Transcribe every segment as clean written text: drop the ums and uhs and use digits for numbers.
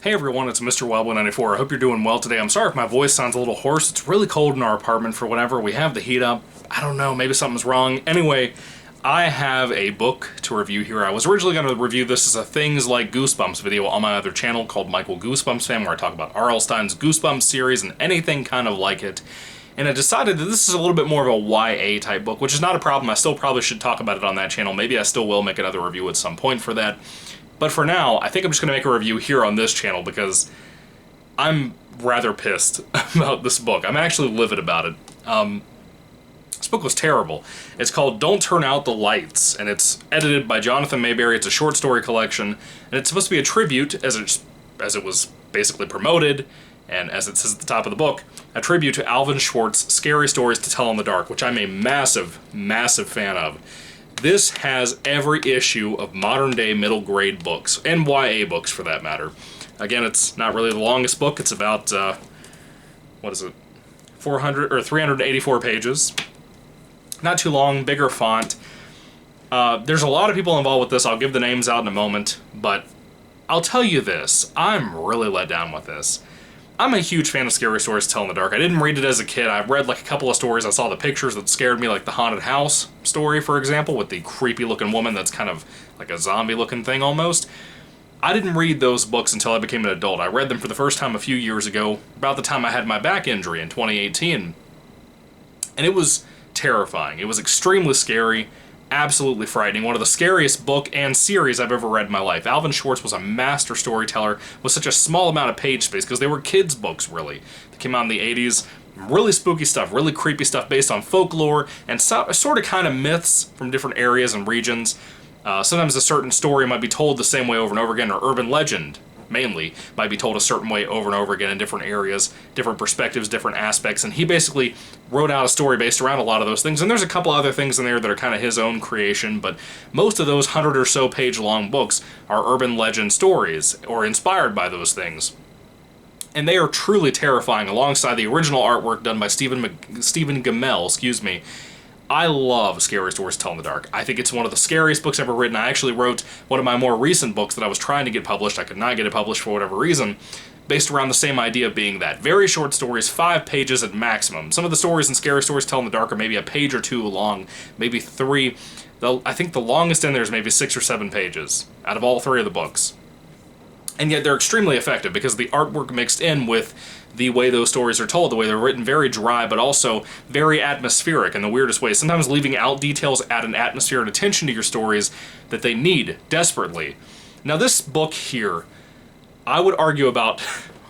Hey everyone, it's Mr. Wildwood94. I hope you're doing well today. I'm sorry if my voice sounds a little hoarse. It's really cold in our apartment for whatever. We have the heat up. I don't know, maybe something's wrong. Anyway, I have a book to review here. I was originally going to review this as a Things Like Goosebumps video on my other channel called Michael Goosebumps Fan, where I talk about R.L. Stine's Goosebumps series and anything kind of like it. And I decided that this is a little bit more of a YA type book, which is not a problem. I still probably should talk about it on that channel. Maybe I still will make another review at some point for that. But for now, I think I'm just going to make a review here on this channel because I'm rather pissed about this book. I'm actually livid about it. This book was terrible. It's called Don't Turn Out the Lights, and it's edited by Jonathan Mayberry. It's a short story collection, and it's supposed to be a tribute, as it was basically promoted, and as it says at the top of the book, a tribute to Alvin Schwartz' Scary Stories to Tell in the Dark, which I'm a massive, massive fan of. This has every issue of modern-day middle-grade books, and YA books for that matter. Again, it's not really the longest book. It's about, 400 or 384 pages. Not too long, bigger font. There's a lot of people involved with this. I'll give the names out in a moment, but I'll tell you this. I'm really let down with this. I'm a huge fan of Scary Stories to Tell in the Dark. I didn't read it as a kid. I read like a couple of stories. I saw the pictures that scared me, like the haunted house story, for example, with the creepy-looking woman that's kind of like a zombie-looking thing almost. I didn't read those books until I became an adult. I read them for the first time a few years ago, about the time I had my back injury in 2018. And it was terrifying. It was extremely scary, absolutely frightening. One of the scariest book and series I've ever read in my life. Alvin Schwartz was a master storyteller with such a small amount of page space, because they were kids' books, really. They came out in the 80s. Really spooky stuff, really creepy stuff based on folklore and sort of kind of myths from different areas and regions. Sometimes a certain story might be told the same way over and over again, or urban legend, mainly, might be told a certain way over and over again in different areas, different perspectives, different aspects, and he basically wrote out a story based around a lot of those things, and there's a couple other things in there that are kind of his own creation, but most of those 100 or so page long books are urban legend stories, or inspired by those things. And they are truly terrifying, alongside the original artwork done by Stephen Gamel, I love Scary Stories to Tell in the Dark. I think it's one of the scariest books ever written. I actually wrote one of my more recent books that I was trying to get published. I could not get it published for whatever reason, based around the same idea of being that. Very short stories, 5 pages at maximum. Some of the stories in Scary Stories to Tell in the Dark are maybe a page or two long, maybe 3. I think the longest in there is maybe 6 or 7 pages, out of all 3 of the books. And yet they're extremely effective, because the artwork mixed in with the way those stories are told, the way they're written, very dry, but also very atmospheric in the weirdest way, sometimes leaving out details, add an atmosphere and attention to your stories that they need desperately. Now this book here, I would argue about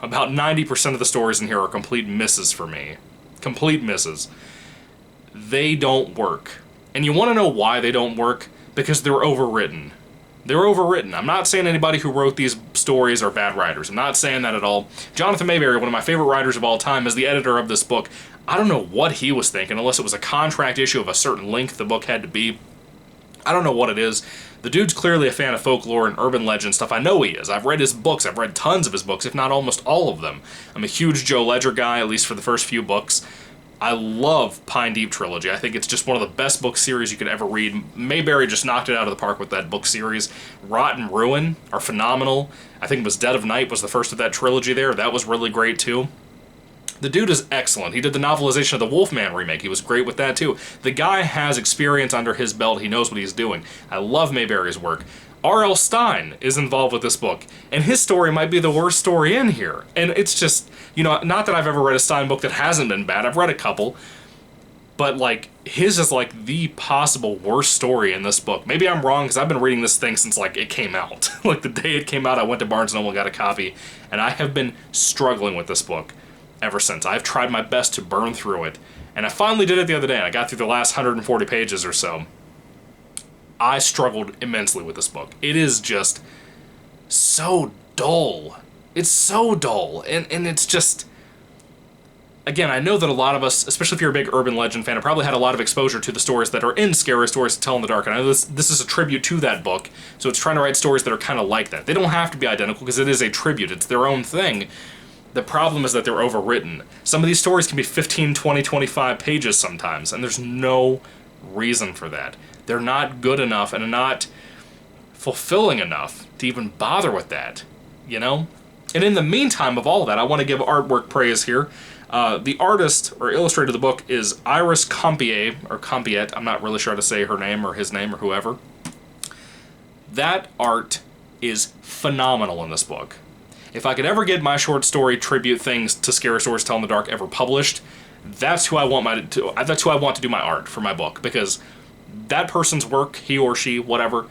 90% of the stories in here are complete misses for me. Complete misses. They don't work. And you want to know why they don't work? Because they're overwritten. They're overwritten. I'm not saying anybody who wrote these stories are bad writers. I'm not saying that at all. Jonathan Mayberry, one of my favorite writers of all time, is the editor of this book. I don't know what he was thinking, unless it was a contract issue of a certain length the book had to be. I don't know what it is. The dude's clearly a fan of folklore and urban legend stuff. I know he is. I've read his books. I've read tons of his books, if not almost all of them. I'm a huge Joe Ledger guy, at least for the first few books. I love Pine Deep Trilogy. I think it's just one of the best book series you could ever read. Mayberry just knocked it out of the park with that book series. Rot and Ruin are phenomenal. I think it was Dead of Night was the first of that trilogy there. That was really great too. The dude is excellent. He did the novelization of the Wolfman remake. He was great with that too. The guy has experience under his belt. He knows what he's doing. I love Mayberry's work. R.L. Stine is involved with this book, and his story might be the worst story in here. And it's just, you know, not that I've ever read a Stine book that hasn't been bad. I've read a couple, but like his is like the possible worst story in this book. Maybe I'm wrong, because I've been reading this thing since like it came out. Like the day it came out, I went to Barnes & Noble and got a copy, and I have been struggling with this book ever since. I've tried my best to burn through it, and I finally did it the other day, and I got through the last 140 pages or so. I struggled immensely with this book. It is just so dull. It's so dull, and it's just... Again, I know that a lot of us, especially if you're a big urban legend fan, have probably had a lot of exposure to the stories that are in Scary Stories to Tell in the Dark, and I know this is a tribute to that book, so it's trying to write stories that are kind of like that. They don't have to be identical, because it is a tribute. It's their own thing. The problem is that they're overwritten. Some of these stories can be 15, 20, 25 pages sometimes, and there's no reason for that. They're not good enough and not fulfilling enough to even bother with that, you know? And in the meantime of all that, I want to give artwork praise here. The artist or illustrator of the book is Iris Compiet, or Compiet. I'm not really sure how to say her name or his name or whoever. That art is phenomenal in this book. If I could ever get my short story tribute things to Scary Stories to Tell in the Dark ever published, that's who I want to do my art for my book, because that person's work, he or she, whatever,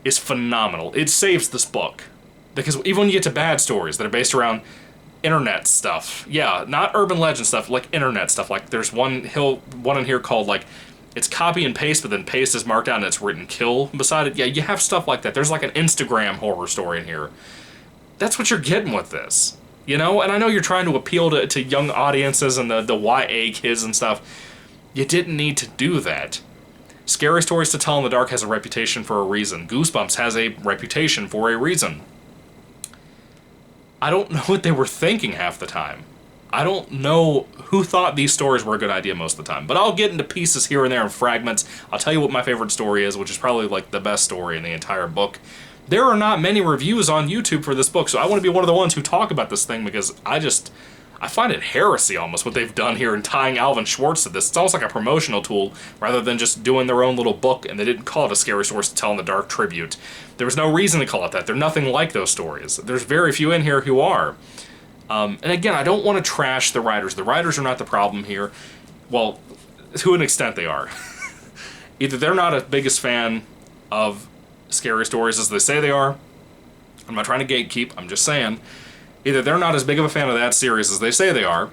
is phenomenal. It saves this book. Because even when you get to bad stories that are based around internet stuff, yeah, not urban legend stuff, like internet stuff, like there's one in here called, like, it's copy and paste, but then paste is marked out and it's written kill beside it. Yeah, you have stuff like that. There's like an Instagram horror story in here. That's what you're getting with this, you know? And I know you're trying to appeal to young audiences and the YA kids and stuff. You didn't need to do that. Scary Stories to Tell in the Dark has a reputation for a reason. Goosebumps has a reputation for a reason. I don't know what they were thinking half the time. I don't know who thought these stories were a good idea most of the time. But I'll get into pieces here and there and fragments. I'll tell you what my favorite story is, which is probably like the best story in the entire book. There are not many reviews on YouTube for this book, so I want to be one of the ones who talk about this thing, because I find it heresy almost what they've done here in tying Alvin Schwartz to this. It's almost like a promotional tool rather than just doing their own little book, and they didn't call it a Scary Stories to Tell in the Dark tribute. There was no reason to call it that. They're nothing like those stories. There's very few in here who are. And again, I don't want to trash the writers. The writers are not the problem here. Well, to an extent they are. Either they're not as biggest fan of Scary Stories as they say they are. I'm not trying to gatekeep, I'm just saying. Either they're not as big of a fan of that series as they say they are,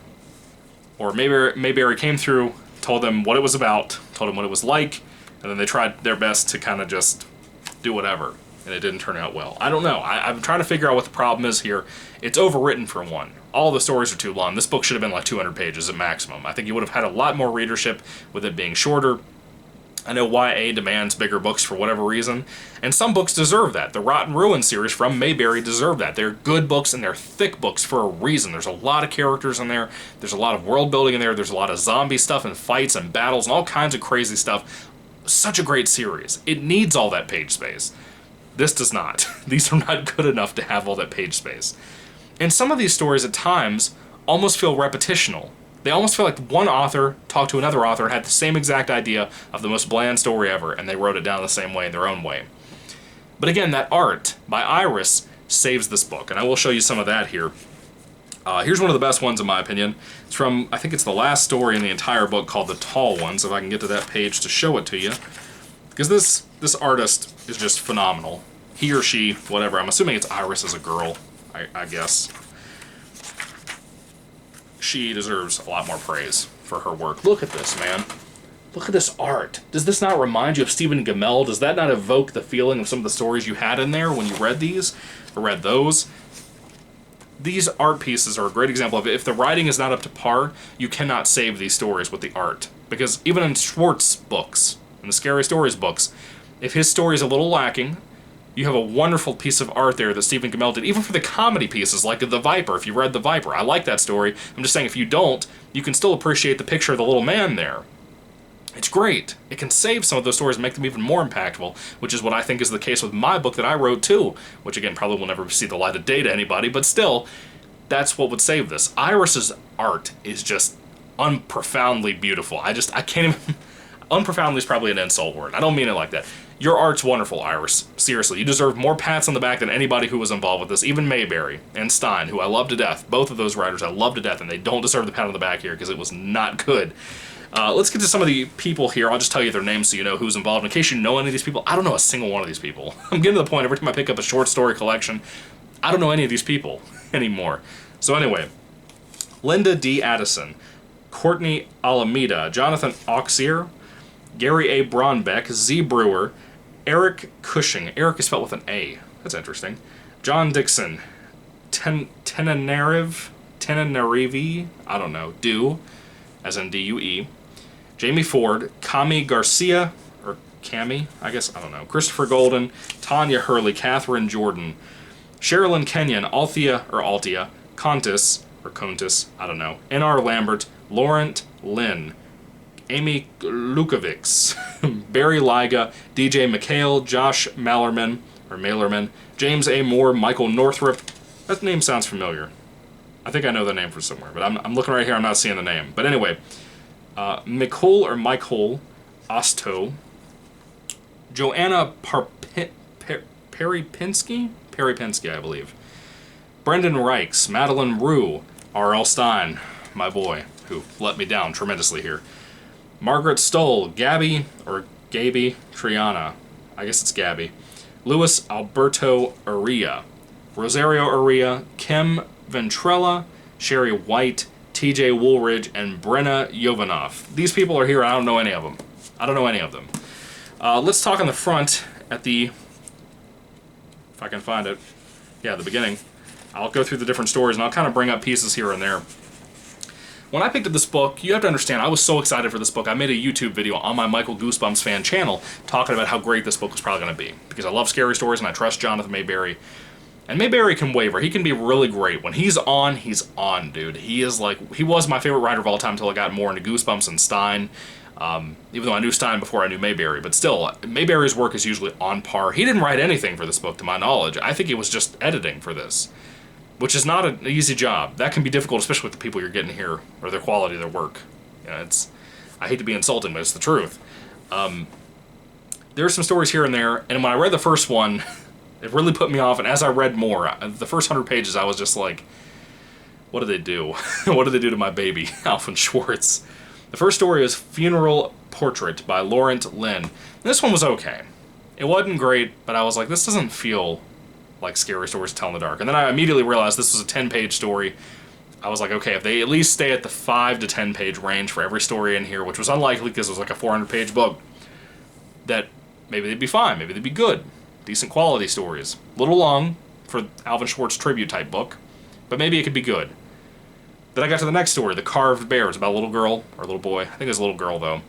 or Mayberry came through, told them what it was about, told them what it was like, and then they tried their best to kind of just do whatever, and it didn't turn out well. I don't know. I'm trying to figure out what the problem is here. It's overwritten for one. All the stories are too long. This book should have been like 200 pages at maximum. I think you would have had a lot more readership with it being shorter. I know YA demands bigger books for whatever reason, and some books deserve that. The Rotten Ruin series from Mayberry deserve that. They're good books and they're thick books for a reason. There's a lot of characters in there, there's a lot of world building in there, there's a lot of zombie stuff and fights and battles and all kinds of crazy stuff. Such a great series. It needs all that page space. This does not. These are not good enough to have all that page space. And some of these stories at times almost feel repetitional. They almost feel like one author talked to another author and had the same exact idea of the most bland story ever, and they wrote it down the same way in their own way. But again, that art by Iris saves this book, and I will show you some of that here. Here's one of the best ones in my opinion. It's from, I think it's the last story in the entire book, called The Tall Ones, if I can get to that page to show it to you. Because this artist is just phenomenal. He or she, whatever. I'm assuming it's Iris as a girl, I guess. She deserves a lot more praise for her work. Look at this, man. Look at this art. Does this not remind you of Stephen Gammell? Does that not evoke the feeling of some of the stories you had in there when you read these, or read those? These art pieces are a great example of it. If the writing is not up to par, you cannot save these stories with the art. Because even in Schwartz books, in the Scary Stories books, if his story is a little lacking, you have a wonderful piece of art there that Stephen Gammell did, even for the comedy pieces, like The Viper, if you read The Viper. I like that story. I'm just saying, if you don't, you can still appreciate the picture of the little man there. It's great. It can save some of those stories and make them even more impactful, which is what I think is the case with my book that I wrote too, which again probably will never see the light of day to anybody, but still, that's what would save this. Iris's art is just unprofoundly beautiful. I can't even... Unprofoundly is probably an insult word. I don't mean it like that. Your art's wonderful, Iris. Seriously, you deserve more pats on the back than anybody who was involved with this. Even Mayberry and Stein, who I love to death. Both of those writers I love to death, and they don't deserve the pat on the back here because it was not good. Let's get to some of the people here. I'll just tell you their names so you know who's involved. In case you know any of these people, I don't know a single one of these people. I'm getting to the point every time I pick up a short story collection, I don't know any of these people anymore. So anyway, Linda D. Addison, Courtney Alameda, Jonathan Auxier, Gary A. Bronbeck, Z. Brewer, Eric Cushing. Eric is spelled with an A. That's interesting. John Dixon. Tenerive, I don't know. Due, as in D-U-E. Jamie Ford. Cami Garcia, or Cami, I guess, I don't know. Christopher Golden. Tanya Hurley. Catherine Jordan. Sherilyn Kenyon. Altia. Contis, or Contis, I don't know. N.R. Lambert. Laurent Lynn. Amy Lukovics, Barry Liga, DJ McHale, Josh Mallerman, James A. Moore, Michael Northrup. That name sounds familiar. I think I know the name from somewhere, but I'm looking right here, I'm not seeing the name. But anyway, Michael Osto, Joanna Perrypinsky, I believe. Brendan Reichs, Madeline Rue, R.L. Stein, my boy, who let me down tremendously here. Margaret Stoll, Gaby Triana, I guess it's Gabby. Luis Alberto Uria, Rosario Uria, Kim Ventrella, Sherry White, TJ Woolridge, and Brenna Jovanov. These people are here, I don't know any of them. Let's talk on the front at the, if I can find it, yeah, the beginning. I'll go through the different stories and I'll kind of bring up pieces here and there. When I picked up this book, you have to understand, I was so excited for this book. I made a YouTube video on my Michael Goosebumps fan channel talking about how great this book was probably going to be. Because I love scary stories and I trust Jonathan Mayberry. And Mayberry can waver. He can be really great. When he's on, dude. He is like, he was my favorite writer of all time until I got more into Goosebumps and Stein. Even though I knew Stein before I knew Mayberry. But still, Mayberry's work is usually on par. He didn't write anything for this book, to my knowledge. I think he was just editing for this. Which is not an easy job. That can be difficult, especially with the people you're getting here, or their quality of their work. Yeah, I hate to be insulting, but it's the truth. There are some stories here and there, and when I read the first one, it really put me off, and as I read more, the first 100 pages, I was just like, what did they do? What did they do to my baby, Alvin Schwartz? The first story is Funeral Portrait by Laurent Lynn. This one was okay. It wasn't great, but I was like, this doesn't feel like scary stories to tell in the dark. And then I immediately realized this was a 10-page story. I was like, okay, if they at least stay at the 5 to 10-page range for every story in here, which was unlikely because it was like a 400-page book, that maybe they'd be fine, maybe they'd be good. Decent quality stories. A little long for Alvin Schwartz tribute type book, but maybe it could be good. Then I got to the next story, The Carved Bear. It's about a little girl, or a little boy, I think it was a little girl though,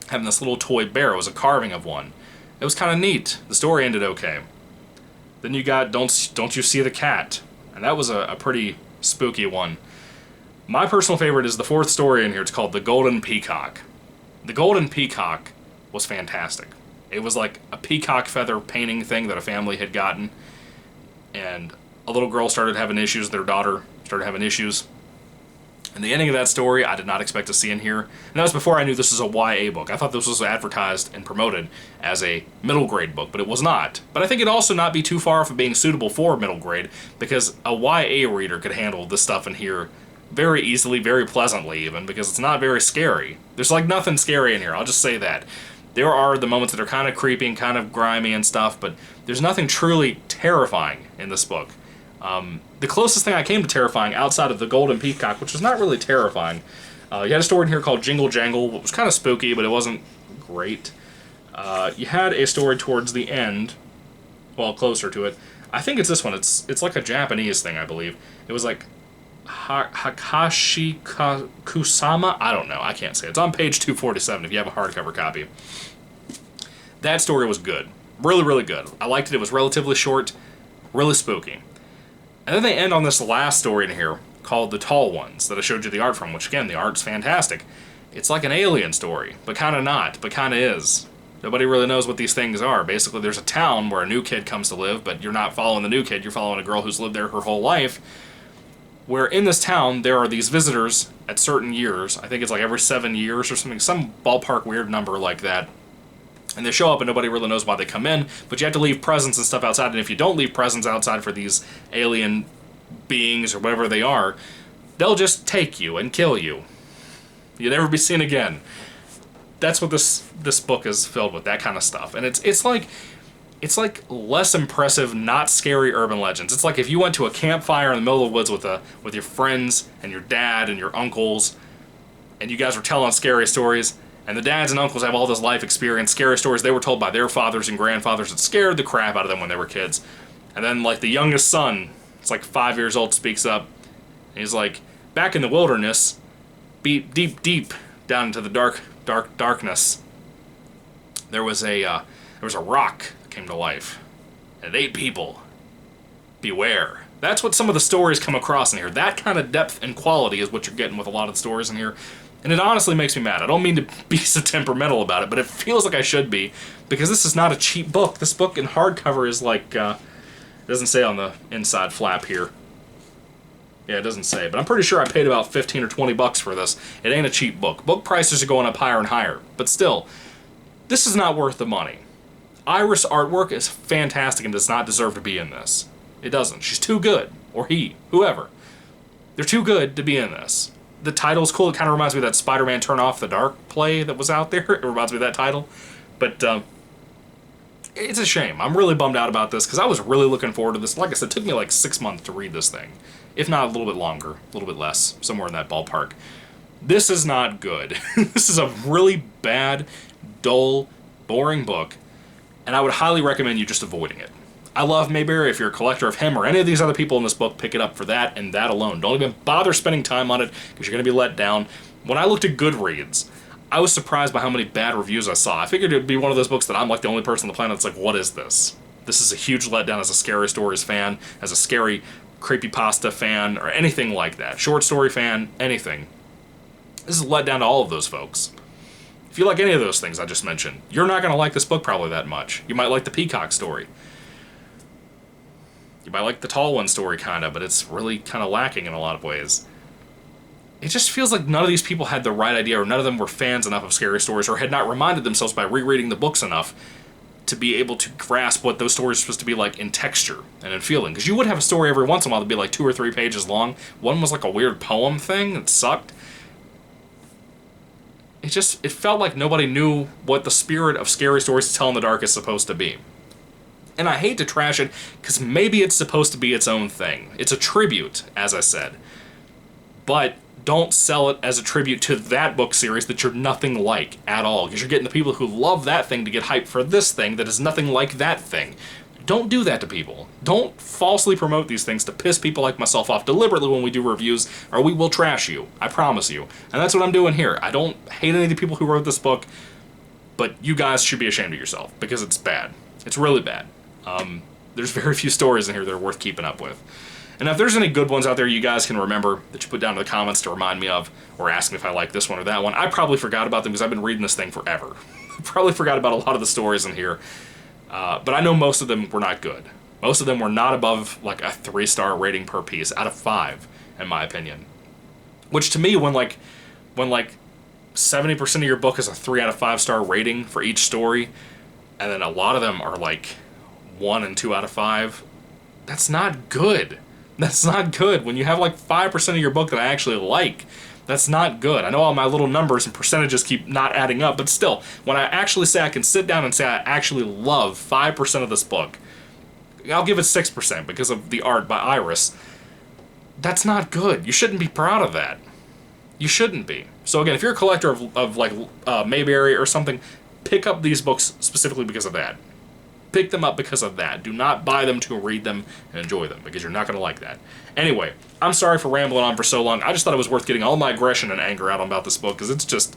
having this little toy bear. It was a carving of one. It was kind of neat. The story ended okay. Then you got Don't You See the Cat, and that was a pretty spooky one. My personal favorite is the fourth story in here. It's called The Golden Peacock. The Golden Peacock was fantastic. It was like a peacock feather painting thing that a family had gotten, and a little girl started having issues, their daughter started having issues. And the ending of that story, I did not expect to see in here. And that was before I knew this was a YA book. I thought this was advertised and promoted as a middle grade book, but it was not. But I think it'd also not be too far from being suitable for middle grade, because a YA reader could handle this stuff in here very easily, very pleasantly even, because it's not very scary. There's like nothing scary in here, I'll just say that. There are the moments that are kind of creepy and kind of grimy and stuff, but there's nothing truly terrifying in this book. The closest thing I came to terrifying outside of The Golden Peacock, which was not really terrifying, you had a story in here called Jingle Jangle, which was kind of spooky, but it wasn't great. You had a story towards the end, well, closer to it. I think it's this one. It's like a Japanese thing, I believe. It was like Hakashi Kusama? I don't know. I can't say. It's on page 247 if you have a hardcover copy. That story was good. Really, really good. I liked it. It was relatively short, really spooky. And then they end on this last story in here called The Tall Ones that I showed you the art from, which again, the art's fantastic. It's like an alien story, but kind of not, but kind of is. Nobody really knows what these things are. Basically, there's a town where a new kid comes to live, but you're not following the new kid, you're following a girl who's lived there her whole life, where in this town there are these visitors at certain years. I think it's like every 7 years or something, some ballpark weird number like that. And they show up and nobody really knows why they come in, but you have to leave presents and stuff outside, and if you don't leave presents outside for these alien beings or whatever they are, they'll just take you and kill you. You'll never be seen again. That's what this book is filled with, that kind of stuff. And it's like less impressive, not scary urban legends. It's like if you went to a campfire in the middle of the woods with your friends and your dad and your uncles, and you guys were telling scary stories, and the dads and uncles have all this life experience, scary stories they were told by their fathers and grandfathers that scared the crap out of them when they were kids. And then, like, the youngest son, it's like 5 years old, speaks up. And he's like, back in the wilderness, deep down into the darkness, there was a rock that came to life. And it ate people. Beware. That's what some of the stories come across in here. That kind of depth and quality is what you're getting with a lot of the stories in here. And it honestly makes me mad. I don't mean to be so temperamental about it, but it feels like I should be, because this is not a cheap book. This book in hardcover is like, it doesn't say on the inside flap here, Yeah, it doesn't say, but I'm pretty sure I paid about 15 or 20 bucks for this. It ain't a cheap book. Book prices are going up higher and higher, but still, this is not worth the money. Iris' artwork is fantastic and does not deserve to be in this. It doesn't. She's too good. Or he. Whoever. They're too good to be in this. The title's cool. It kind of reminds me of that Spider-Man Turn Off the Dark play that was out there. It reminds me of that title. But it's a shame. I'm really bummed out about this because I was really looking forward to this. Like I said, it took me like 6 months to read this thing. If not a little bit longer. A little bit less. Somewhere in that ballpark. This is not good. This is a really bad, dull, boring book. And I would highly recommend you just avoiding it. I love Mayberry. If you're a collector of him or any of these other people in this book, pick it up for that and that alone. Don't even bother spending time on it because you're going to be let down. When I looked at Goodreads, I was surprised by how many bad reviews I saw. I figured it would be one of those books that I'm like the only person on the planet that's like, what is this? This is a huge letdown as a Scary Stories fan, as a scary creepypasta fan, or anything like that. Short story fan, anything. This is a letdown to all of those folks. If you like any of those things I just mentioned, you're not going to like this book probably that much. You might like the Peacock story. You might like the Tall One story, kind of, but it's really kind of lacking in a lot of ways. It just feels like none of these people had the right idea, or none of them were fans enough of Scary Stories, or had not reminded themselves by rereading the books enough to be able to grasp what those stories are supposed to be like in texture and in feeling. Because you would have a story every once in a while that'd be like 2 or 3 pages long. One was like a weird poem thing that sucked. It felt like nobody knew what the spirit of Scary Stories to Tell in the Dark is supposed to be. And I hate to trash it, because maybe it's supposed to be its own thing. It's a tribute, as I said. But don't sell it as a tribute to that book series that you're nothing like at all, because you're getting the people who love that thing to get hyped for this thing that is nothing like that thing. Don't do that to people. Don't falsely promote these things to piss people like myself off deliberately when we do reviews, or we will trash you. I promise you. And that's what I'm doing here. I don't hate any of the people who wrote this book, but you guys should be ashamed of yourself, because it's bad. It's really bad. There's very few stories in here that are worth keeping up with. And if there's any good ones out there you guys can remember that you put down in the comments to remind me of, or ask me if I like this one or that one, I probably forgot about them because I've been reading this thing forever. Probably forgot about a lot of the stories in here. But I know most of them were not good. Most of them were not above like a 3-star rating per piece out of 5, in my opinion. Which to me, when 70% of your book is a 3 out of 5-star rating for each story, and then a lot of them are like 1 and 2 out of 5, that's not good. That's not good. When you have like 5% of your book that I actually like, that's not good. I know all my little numbers and percentages keep not adding up, but still, when I actually say I can sit down and say I actually love 5% of this book, I'll give it 6% because of the art by Iris. That's not good. You shouldn't be proud of that. You shouldn't be. So again, if you're a collector of like Mayberry or something, pick up these books specifically because of that. Pick them up because of that. Do not buy them to read them and enjoy them, because you're not going to like that. Anyway, I'm sorry for rambling on for so long. I just thought it was worth getting all my aggression and anger out about this book, because it's just...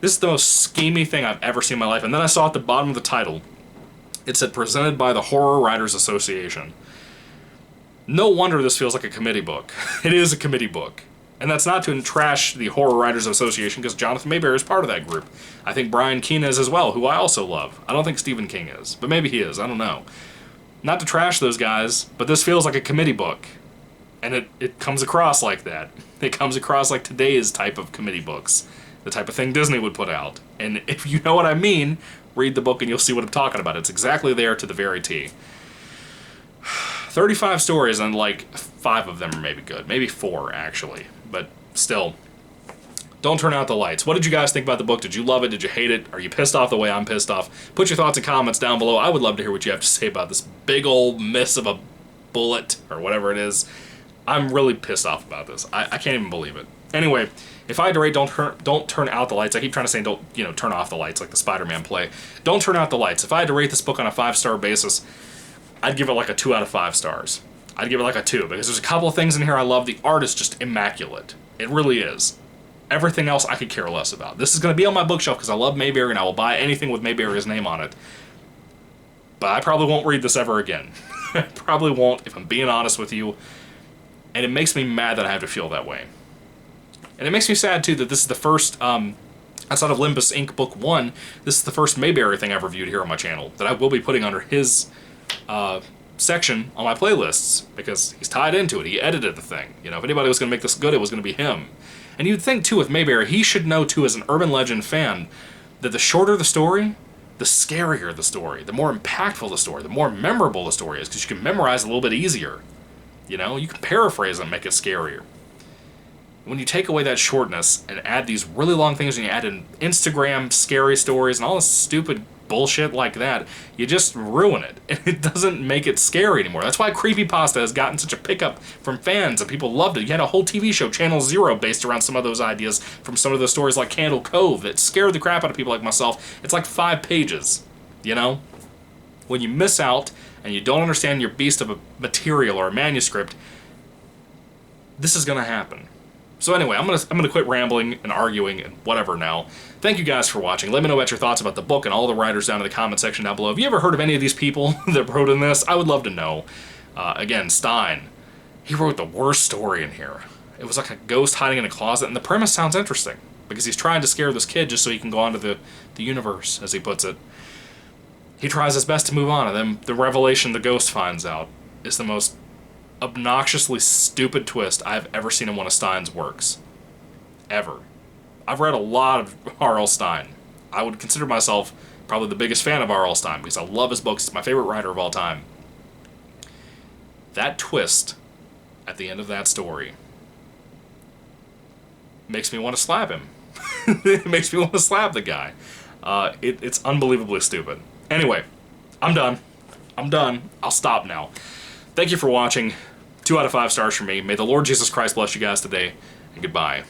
This is the most schemy thing I've ever seen in my life. And then I saw at the bottom of the title, it said, presented by the Horror Writers Association. No wonder this feels like a committee book. It is a committee book. And that's not to trash the Horror Writers Association, because Jonathan Mayberry is part of that group. I think Brian Keene is as well, who I also love. I don't think Stephen King is, but maybe he is. I don't know. Not to trash those guys, but this feels like a committee book. And it comes across like that. It comes across like today's type of committee books. The type of thing Disney would put out. And if you know what I mean, read the book and you'll see what I'm talking about. It's exactly there to the very T. 35 stories, and like 5 of them are maybe good. Maybe 4, actually. But still, don't turn out the lights. What did you guys think about the book? Did you love it? Did you hate it? Are you pissed off the way I'm pissed off? Put your thoughts and comments down below. I would love to hear what you have to say about this big old miss of a bullet, or whatever it is. I'm really pissed off about this. I can't even believe it. Anyway, if I had to rate, don't turn out the lights. I keep trying to say don't turn off the lights like the Spider-Man play. Don't turn out the lights. If I had to rate this book on a 5-star basis, I'd give it like a 2 out of 5 stars. I'd give it like a 2, because there's a couple of things in here I love. The art is just immaculate. It really is. Everything else I could care less about. This is going to be on my bookshelf because I love Mayberry and I will buy anything with Mayberry's name on it. But I probably won't read this ever again. I probably won't, if I'm being honest with you. And it makes me mad that I have to feel that way. And it makes me sad, too, that this is the first, outside of Limbus Inc. Book 1, this is the first Mayberry thing I've reviewed here on my channel that I will be putting under his section on my playlists because he's tied into it. He edited the thing. You know, if anybody was going to make this good, it was going to be him. And you'd think, too, with Mayberry, he should know, too, as an urban legend fan, that the shorter the story, the scarier the story, the more impactful the story, the more memorable the story is, because you can memorize it a little bit easier. You know, you can paraphrase it and make it scarier. When you take away that shortness and add these really long things, and you add in Instagram scary stories and all this stupid bullshit like that, you just ruin it. And it doesn't make it scary anymore. That's why creepypasta has gotten such a pickup from fans, and people loved it. You had a whole TV show, Channel Zero, based around some of those ideas from some of those stories like Candle Cove that scared the crap out of people like myself. It's like 5 pages, you know? When you miss out and you don't understand your beast of a material or a manuscript, this is going to happen. So anyway, I'm gonna quit rambling and arguing and whatever now. Thank you guys for watching. Let me know about your thoughts about the book and all the writers down in the comment section down below. Have you ever heard of any of these people that wrote in this? I would love to know. Again, Stein, he wrote the worst story in here. It was like a ghost hiding in a closet, and the premise sounds interesting because he's trying to scare this kid just so he can go on to the universe, as he puts it. He tries his best to move on, and then the revelation the ghost finds out is the most obnoxiously stupid twist I've ever seen in one of Stein's works. Ever. I've read a lot of R.L. Stein. I would consider myself probably the biggest fan of R.L. Stein because I love his books. He's my favorite writer of all time. That twist at the end of that story makes me want to slap him. It makes me want to slap the guy. It's unbelievably stupid. Anyway, I'm done. I'll stop now. Thank you for watching. 2 out of 5 stars from me. May the Lord Jesus Christ bless you guys today, and goodbye.